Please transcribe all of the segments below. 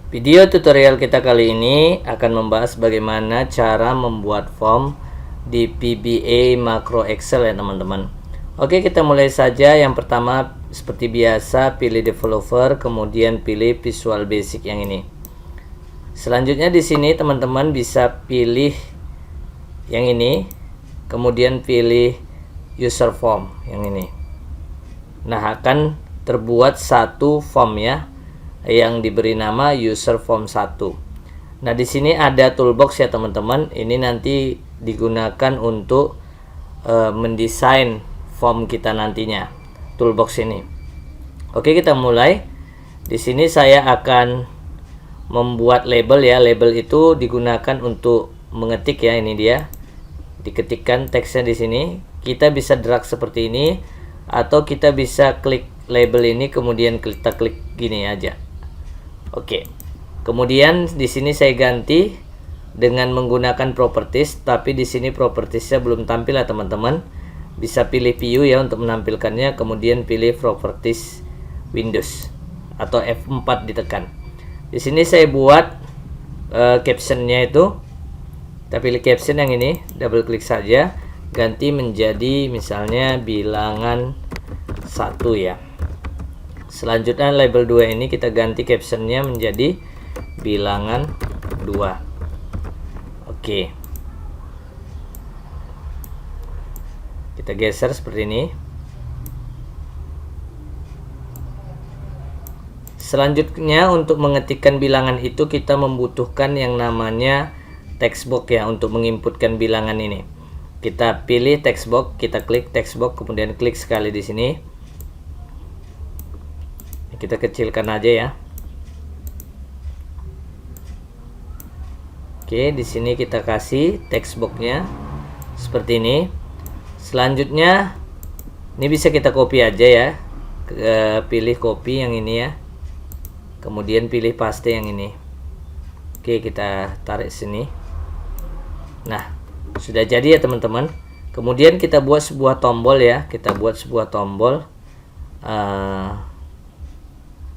Video tutorial kita kali ini akan membahas bagaimana cara membuat form di VBA Macro Excel ya teman-teman. Oke, kita mulai saja. Yang pertama seperti biasa pilih developer, kemudian pilih Visual Basic yang ini. Selanjutnya di sini teman-teman bisa pilih yang ini, kemudian pilih User Form yang ini. Nah, akan terbuat satu form ya, yang diberi nama user form 1. Nah, di sini ada toolbox ya teman-teman. Ini nanti digunakan untuk mendesain form kita nantinya. Toolbox ini. Oke, kita mulai. Di sini saya akan membuat label ya. Label itu digunakan untuk mengetik ya, ini dia. Diketikkan teksnya di sini. Kita bisa drag seperti ini atau kita bisa klik label ini kemudian kita klik gini aja. Oke. Kemudian di sini saya ganti dengan menggunakan properties, tapi di sini propertiesnya belum tampil ya teman-teman. Bisa pilih view ya untuk menampilkannya, kemudian pilih properties Windows atau F4 ditekan. Di sini saya buat captionnya itu. Kita pilih caption yang ini, double klik saja, ganti menjadi misalnya bilangan 1 ya. Selanjutnya label 2 ini kita ganti captionnya menjadi bilangan 2. Oke. Kita geser seperti ini. Selanjutnya untuk mengetikkan bilangan itu kita membutuhkan yang namanya text box ya untuk menginputkan bilangan ini. Kita pilih text box, kita klik text box, kemudian klik sekali di sini. Kita kecilkan aja ya. Oke, di sini kita kasih text box-nya seperti ini. Selanjutnya ini bisa kita copy aja ya. Pilih copy yang ini ya. Kemudian pilih paste yang ini. Oke, kita tarik sini. Nah, sudah jadi ya teman-teman. Kemudian kita buat sebuah tombol ya. Kita buat sebuah tombol.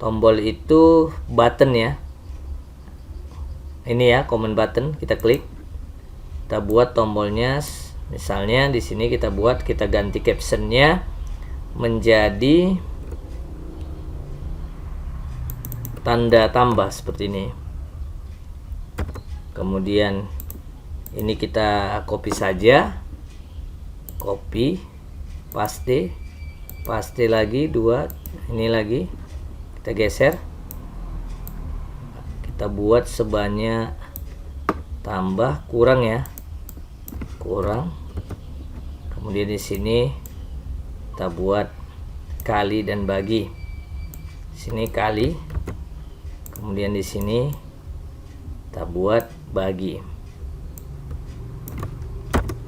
Tombol itu button ya. Ini ya, command button, kita klik. Kita buat tombolnya misalnya di sini kita ganti captionnya menjadi tanda tambah seperti ini. Kemudian ini kita copy saja. Copy, paste lagi 2, ini lagi. Kita geser, kita buat sebanyak tambah kurang ya, kurang. Kemudian di sini kita buat kali dan bagi. Sini kali, kemudian di sini kita buat bagi.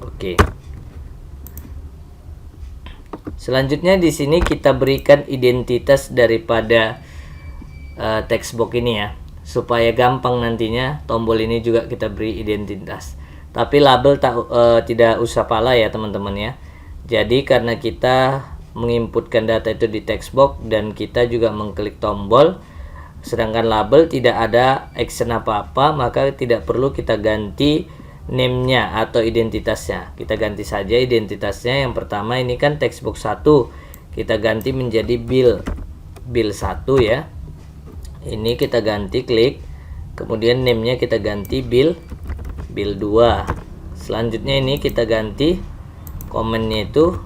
Oke. Selanjutnya di sini kita berikan identitas daripada text box ini ya, supaya gampang nantinya tombol ini juga kita beri identitas. Tapi label tidak usah pala ya teman-teman ya. Jadi karena kita menginputkan data itu di text box dan kita juga mengklik tombol, sedangkan label tidak ada action apa-apa, maka tidak perlu kita ganti name-nya atau identitasnya. Kita ganti saja identitasnya. Yang pertama ini kan textbox 1, kita ganti menjadi bill 1 ya. Ini kita ganti, klik, kemudian name-nya kita ganti bill 2. Selanjutnya ini kita ganti komennya itu,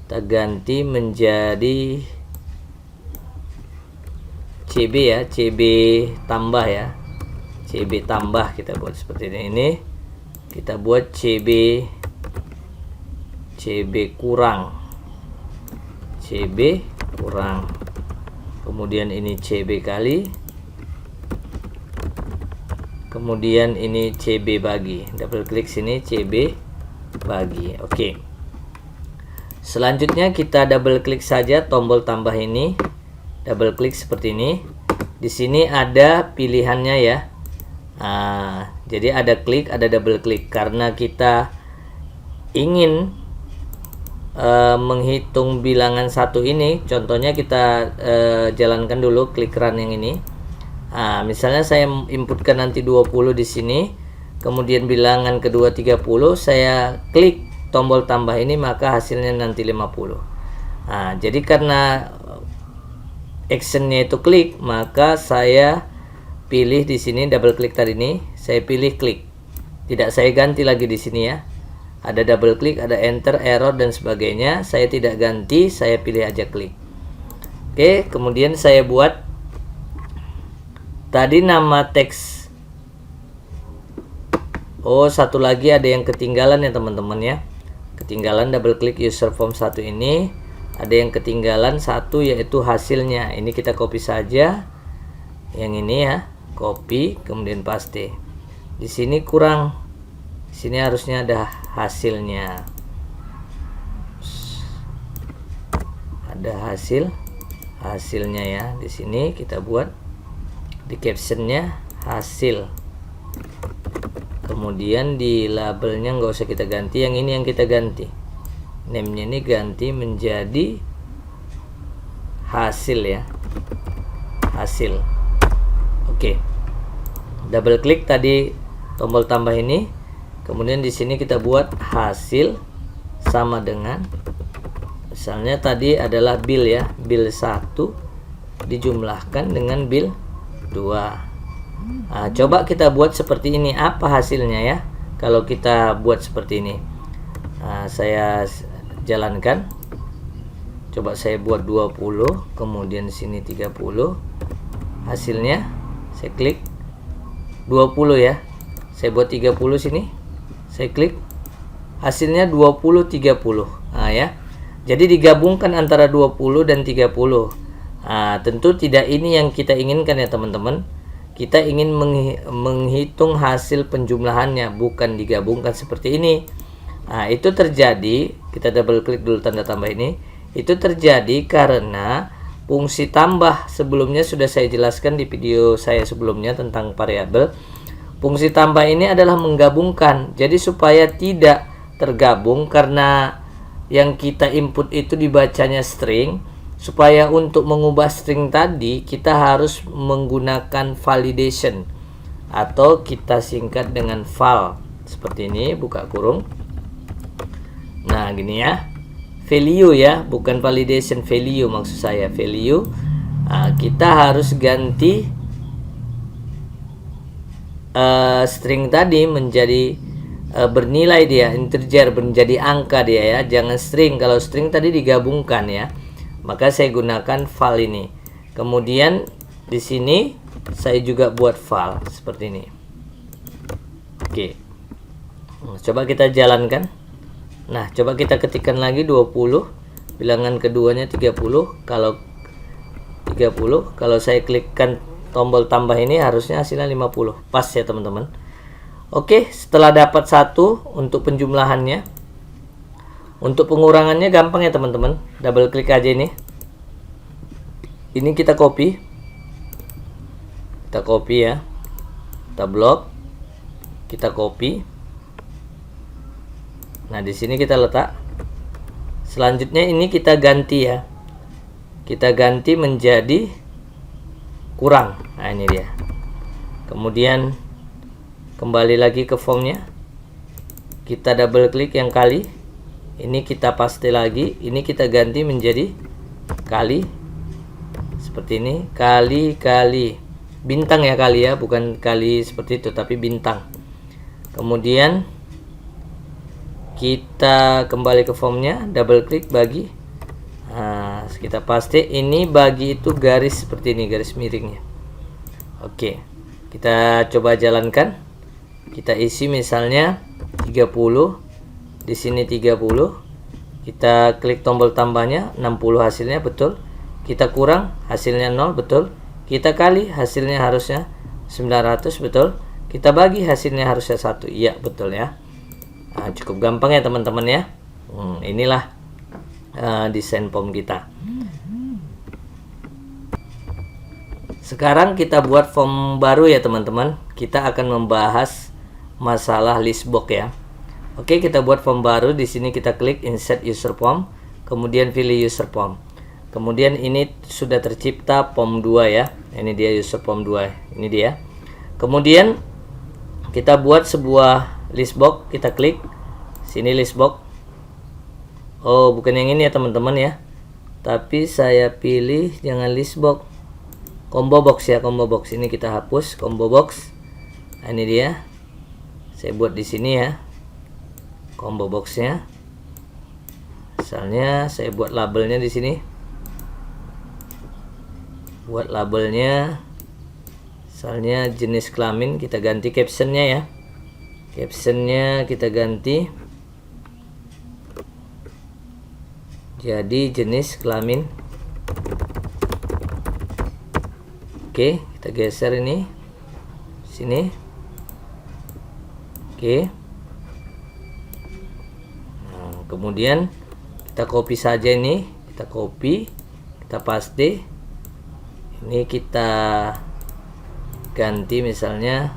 kita ganti menjadi CB ya, CB tambah ya, CB tambah kita buat seperti ini. Kita buat CB kurang, CB kurang. Kemudian ini CB kali, kemudian ini CB bagi. Double klik sini, CB bagi. Oke. Selanjutnya kita double klik saja tombol tambah ini. Double klik seperti ini. Di sini ada pilihannya ya. Jadi ada klik, ada double klik. Karena kita ingin menghitung bilangan satu ini, contohnya kita jalankan dulu, klik run yang ini. Nah, misalnya saya inputkan nanti 20 di sini, kemudian bilangan kedua 30, saya klik tombol tambah ini, maka hasilnya nanti 50. Nah, jadi karena actionnya itu klik, maka saya pilih di sini, double klik tadi ini, saya pilih klik. Tidak saya ganti lagi di sini ya. Ada double klik, ada enter, error dan sebagainya. Saya tidak ganti, saya pilih aja klik. Oke, kemudian saya buat tadi nama teks. Oh, satu lagi ada yang ketinggalan ya teman-teman ya. Ketinggalan, double klik user form 1 ini. Ada yang ketinggalan satu, yaitu hasilnya. Ini kita copy saja. Yang ini ya, copy kemudian paste. Di sini kurang. Di sini harusnya ada hasilnya. Ada hasilnya ya. Di sini kita buat di captionnya hasil. Kemudian di labelnya nggak usah kita ganti, yang ini yang kita ganti. Name-nya ini ganti menjadi hasil ya. Hasil. Oke. Double klik tadi tombol tambah ini. Kemudian di sini kita buat hasil sama dengan, misalnya tadi adalah bill ya, bill 1 dijumlahkan dengan bill 2. Nah, coba kita buat seperti ini, apa hasilnya ya kalau kita buat seperti ini. Nah, saya jalankan, coba saya buat 20, kemudian di sini 30, hasilnya saya klik 20 ya, saya buat 30 sini, saya klik, hasilnya 20 30. Nah ya, jadi digabungkan antara 20 dan 30. Nah, tentu tidak ini yang kita inginkan ya teman-teman. Kita ingin menghitung hasil penjumlahannya, bukan digabungkan seperti ini. Nah, itu terjadi, kita double klik dulu tanda tambah ini. Itu terjadi karena fungsi tambah sebelumnya sudah saya jelaskan di video saya sebelumnya tentang variabel. Fungsi tambah ini adalah menggabungkan. Jadi supaya tidak tergabung karena yang kita input itu dibacanya string, supaya untuk mengubah string tadi kita harus menggunakan validation atau kita singkat dengan val. Seperti ini, buka kurung. Nah, gini ya. Value ya, bukan validation, value maksud saya, value. Nah, kita harus ganti string tadi menjadi bernilai dia, integer, menjadi angka dia ya, jangan string. Kalau string tadi digabungkan ya, maka saya gunakan val ini. Kemudian di sini saya juga buat val seperti ini. Oke, coba kita jalankan. Nah, coba kita ketikkan lagi 20, bilangan keduanya 30. Kalau 30, kalau saya klikkan tombol tambah ini harusnya hasilnya 50. Pas ya teman-teman. Oke, setelah dapat satu untuk penjumlahannya, untuk pengurangannya gampang ya teman-teman. Double klik aja ini. Ini kita copy. Kita copy ya. Kita blok. Kita copy. Nah, di sini kita letak. Selanjutnya ini kita ganti ya. Kita ganti menjadi kurang. Nah, ini dia. Kemudian kembali lagi ke formnya, kita double klik yang kali ini, kita paste lagi, ini kita ganti menjadi kali seperti ini, kali bintang ya, kali ya, bukan kali seperti itu tapi bintang. Kemudian kita kembali ke formnya, double klik bagi. Nah, kita paste ini, bagi itu garis seperti ini, garis miringnya. Oke, kita coba jalankan. Kita isi misalnya 30, di sini 30. Kita klik tombol tambahnya, 60 hasilnya betul. Kita kurang, hasilnya 0 betul. Kita kali, hasilnya harusnya 900 betul. Kita bagi, hasilnya harusnya 1. Iya, betul ya. Nah, cukup gampang ya teman-teman ya. Inilah desain form kita. Sekarang kita buat form baru ya teman-teman. Kita akan membahas masalah list box ya. Oke, kita buat form baru. Di sini kita klik insert user form, kemudian pilih user form. Kemudian ini sudah tercipta form 2 ya. Ini dia user form 2. Ini dia. Kemudian kita buat sebuah list box, kita klik sini list box. Oh, bukan yang ini ya teman-teman ya. Tapi saya pilih jangan list box. Combo box ya, combo box. Ini kita hapus combo box. Nah, ini dia. Saya buat di sini ya. Combo boxnya. Misalnya saya buat labelnya di sini. Buat labelnya. Misalnya jenis kelamin, kita ganti captionnya ya. Captionnya kita ganti jadi jenis kelamin. Oke, kita geser ini sini. Oke. Nah, kemudian kita copy saja ini, kita copy, kita paste. Ini kita ganti misalnya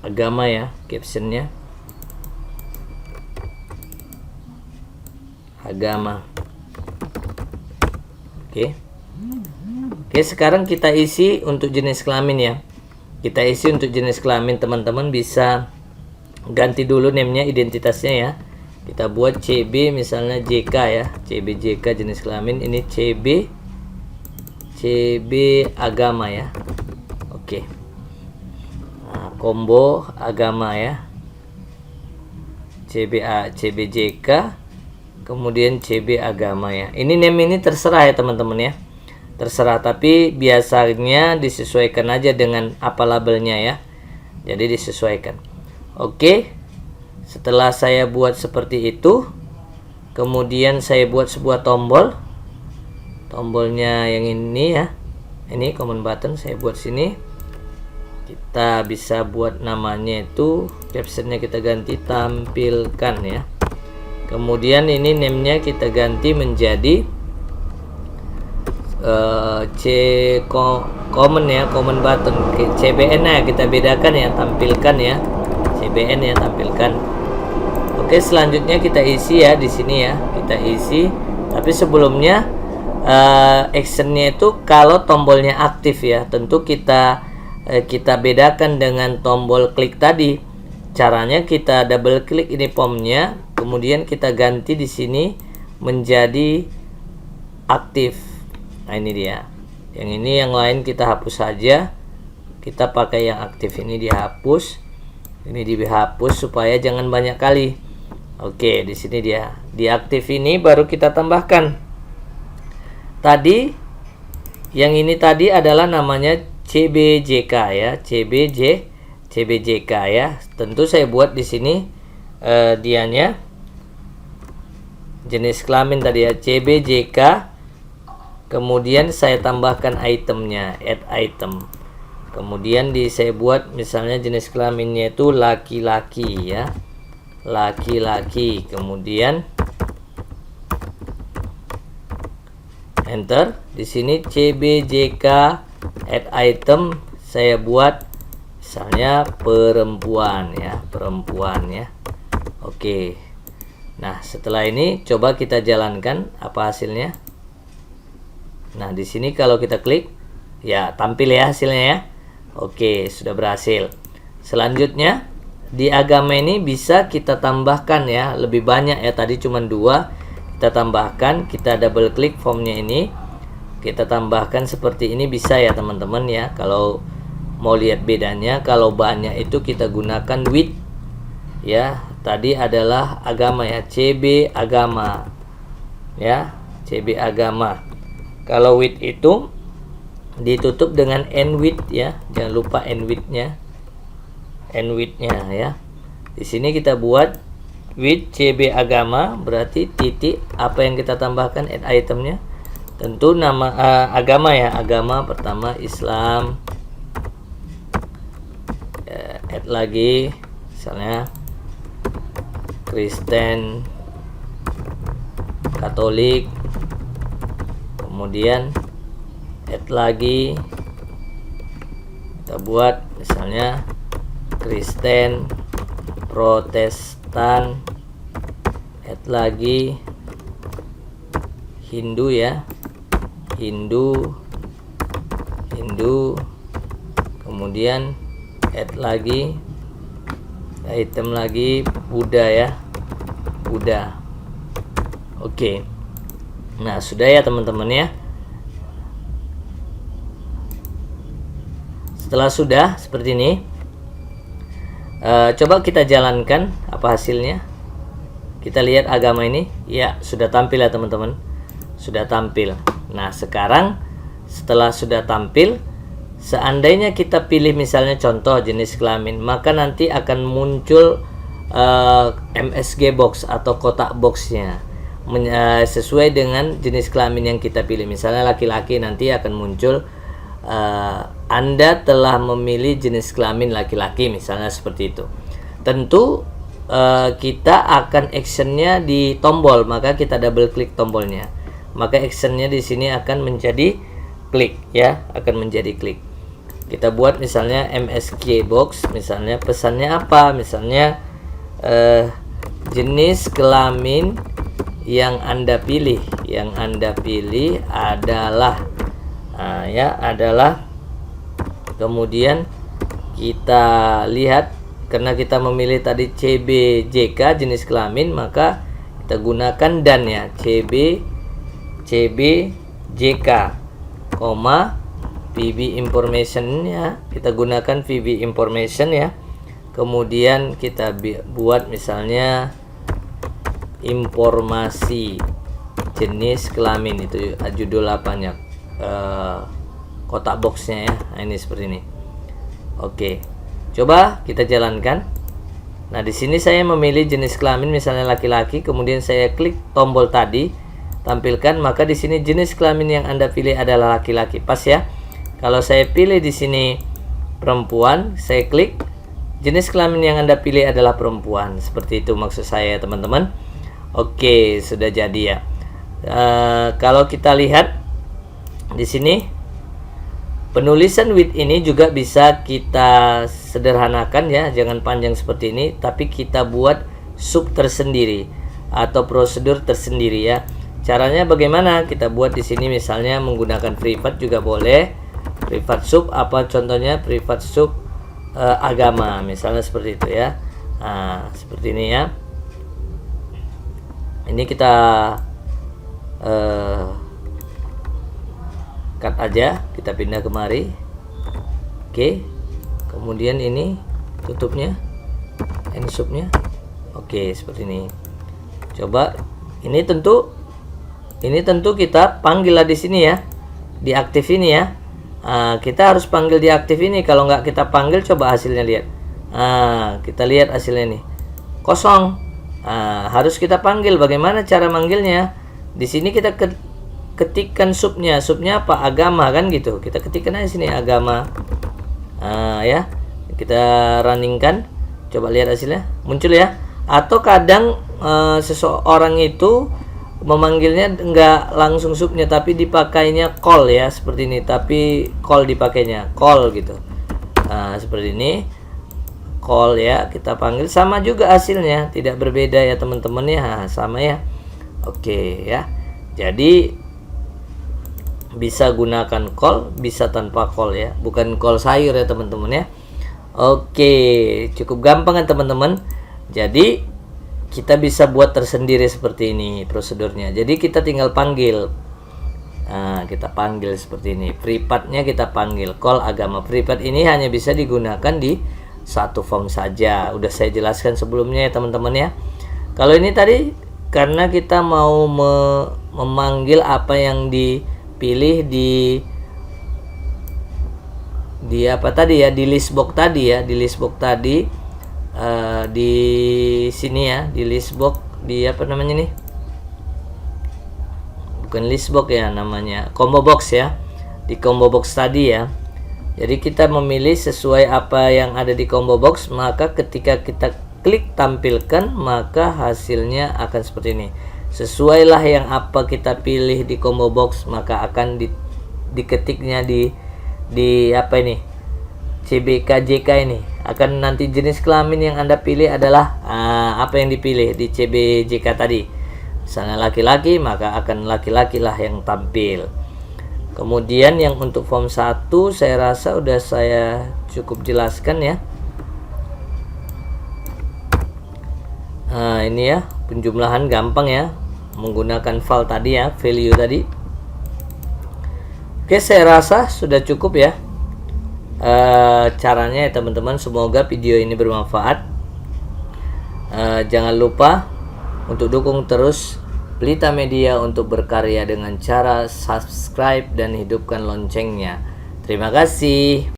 agama ya, captionnya agama. Oke. Oke, sekarang kita isi untuk jenis kelamin ya. Kita isi untuk jenis kelamin, teman-teman bisa ganti dulu namenya, identitasnya ya. Kita buat CB misalnya JK ya, CB JK jenis kelamin. Ini CB agama ya. Oke. Nah, combo agama ya. CBJK kemudian CB agama ya. Ini name ini terserah ya teman-teman ya. Terserah, tapi biasanya disesuaikan aja dengan apa labelnya ya. Jadi disesuaikan. Oke. Setelah saya buat seperti itu, kemudian saya buat sebuah tombol. Tombolnya yang ini ya. Ini command button saya buat sini. Kita bisa buat namanya itu, captionnya kita ganti tampilkan ya. Kemudian ini name-nya kita ganti menjadi common ya, common button. CBN ya kita bedakan ya, tampilkan ya. CBN ya, tampilkan. Oke, selanjutnya kita isi ya di sini ya. Kita isi. Tapi sebelumnya actionnya itu kalau tombolnya aktif ya. Tentu kita bedakan dengan tombol klik tadi. Caranya kita double klik ini formnya, kemudian kita ganti di sini menjadi aktif. Nah, ini dia. Yang ini yang lain kita hapus saja. Kita pakai yang aktif ini, dihapus. Ini dihapus supaya jangan banyak kali. Oke, di sini dia. Di aktif ini baru kita tambahkan. Tadi yang ini tadi adalah namanya CBJK ya, CBJK ya. Tentu saya buat di sini dianya jenis kelamin tadi ya, CBJK. Kemudian saya tambahkan itemnya, add item. Kemudian saya buat misalnya jenis kelaminnya itu laki-laki ya, laki-laki. Kemudian enter. Di sini CBJK add item saya buat misalnya perempuan ya, perempuan ya. Oke. Nah, setelah ini coba kita jalankan apa hasilnya. Nah, di sini kalau kita klik ya tampil ya hasilnya ya. Oke, sudah berhasil. Selanjutnya di agama ini bisa kita tambahkan ya, lebih banyak ya, tadi cuma 2. Kita tambahkan, kita double klik formnya ini. Kita tambahkan seperti ini bisa ya teman-teman ya. Kalau mau lihat bedanya, kalau banyak itu kita gunakan with ya. Tadi adalah agama ya, CB agama ya, CB agama. Kalau with itu ditutup dengan end with ya, jangan lupa end with-nya, ya. Di sini kita buat with CB agama, berarti titik apa yang kita tambahkan add itemnya. Tentu nama agama ya, agama pertama Islam. Add lagi misalnya Kristen, Katolik. Kemudian add lagi, kita buat misalnya Kristen Protestan, add lagi Hindu ya, Hindu, kemudian add lagi item lagi Buddha ya, Buddha. Oke. Nah, sudah ya teman-teman ya. Setelah sudah seperti ini, coba kita jalankan apa hasilnya. Kita lihat agama ini, ya sudah tampil ya teman-teman, sudah tampil. Nah, sekarang setelah sudah tampil, seandainya kita pilih misalnya contoh jenis kelamin, maka nanti akan muncul MSG box atau kotak boxnya sesuai dengan jenis kelamin yang kita pilih. Misalnya laki-laki, nanti akan muncul Anda telah memilih jenis kelamin laki-laki, misalnya seperti itu. Tentu kita akan actionnya di tombol, maka kita double klik tombolnya, maka actionnya di sini akan menjadi klik ya, akan menjadi klik. Kita buat misalnya MSG box, misalnya pesannya apa, misalnya jenis kelamin yang Anda pilih, adalah adalah, kemudian kita lihat karena kita memilih tadi CBJK jenis kelamin, maka kita gunakan dan ya, CBJK, PB information ya, kita gunakan PB information ya. Kemudian kita buat misalnya informasi jenis kelamin, itu judul apanya, kotak boxnya ya. Nah, ini seperti ini. Oke, coba kita jalankan. Nah, di sini saya memilih jenis kelamin misalnya laki-laki, kemudian saya klik tombol tadi tampilkan, maka di sini jenis kelamin yang Anda pilih adalah laki-laki, pas ya. Kalau saya pilih di sini perempuan, saya klik, jenis kelamin yang Anda pilih adalah perempuan. Seperti itu maksud saya teman-teman. Oke, sudah jadi ya. Kalau kita lihat di sini, penulisan with ini juga bisa kita sederhanakan ya, jangan panjang seperti ini, tapi kita buat sub tersendiri atau prosedur tersendiri ya. Caranya bagaimana? Kita buat di sini misalnya menggunakan privat juga boleh. Privat sub apa contohnya? Privat sub agama misalnya seperti itu ya. Nah, seperti ini ya. Ini kita cut aja, kita pindah kemari. Oke, kemudian ini tutupnya, end subnya. Oke, seperti ini. Coba ini tentu kita panggil lah di sini ya, diaktif ini ya. Kita harus panggil diaktif ini. Kalau nggak kita panggil, coba hasilnya lihat. Kita lihat hasilnya nih, kosong. Harus kita panggil. Bagaimana cara manggilnya? Di sini kita ketikkan subnya apa, agama kan gitu, kita ketikkan aja sini agama. Ya, kita runningkan, coba lihat hasilnya muncul ya. Atau kadang seseorang itu memanggilnya enggak langsung subnya, tapi dipakainya call ya, seperti ini, tapi call dipakainya call gitu. Seperti ini call ya, kita panggil, sama juga hasilnya, tidak berbeda ya teman-teman ya, sama ya. Oke ya, jadi bisa gunakan call, bisa tanpa call ya, bukan call sayur ya teman-teman ya. Oke, cukup gampang kan teman-teman. Jadi kita bisa buat tersendiri seperti ini prosedurnya. Jadi kita tinggal panggil. Kita panggil seperti ini. Privatnya kita panggil, call agama. Privat ini hanya bisa digunakan di satu form saja. Udah saya jelaskan sebelumnya ya teman-teman ya. Kalau ini tadi karena kita mau memanggil apa yang dipilih di apa tadi ya, di list box tadi ya, di list box tadi, di sini ya, di list box, di apa namanya nih, bukan list box ya namanya, combo box ya, di combo box tadi ya. Jadi kita memilih sesuai apa yang ada di combo box, maka ketika kita klik tampilkan, maka hasilnya akan seperti ini. Sesuailah yang apa kita pilih di combo box, maka akan diketiknya di apa ini, CBKJK ini, akan nanti jenis kelamin yang Anda pilih adalah apa yang dipilih di CBJK tadi. Misalnya laki-laki, maka akan laki-laki lah yang tampil. Kemudian yang untuk form 1 saya rasa udah saya cukup jelaskan ya. Ini ya, penjumlahan gampang ya, menggunakan val tadi ya, value tadi. Oke, saya rasa sudah cukup ya caranya ya teman-teman. Semoga video ini bermanfaat. Jangan lupa untuk dukung terus Pelita Media untuk berkarya dengan cara subscribe dan hidupkan loncengnya. Terima kasih.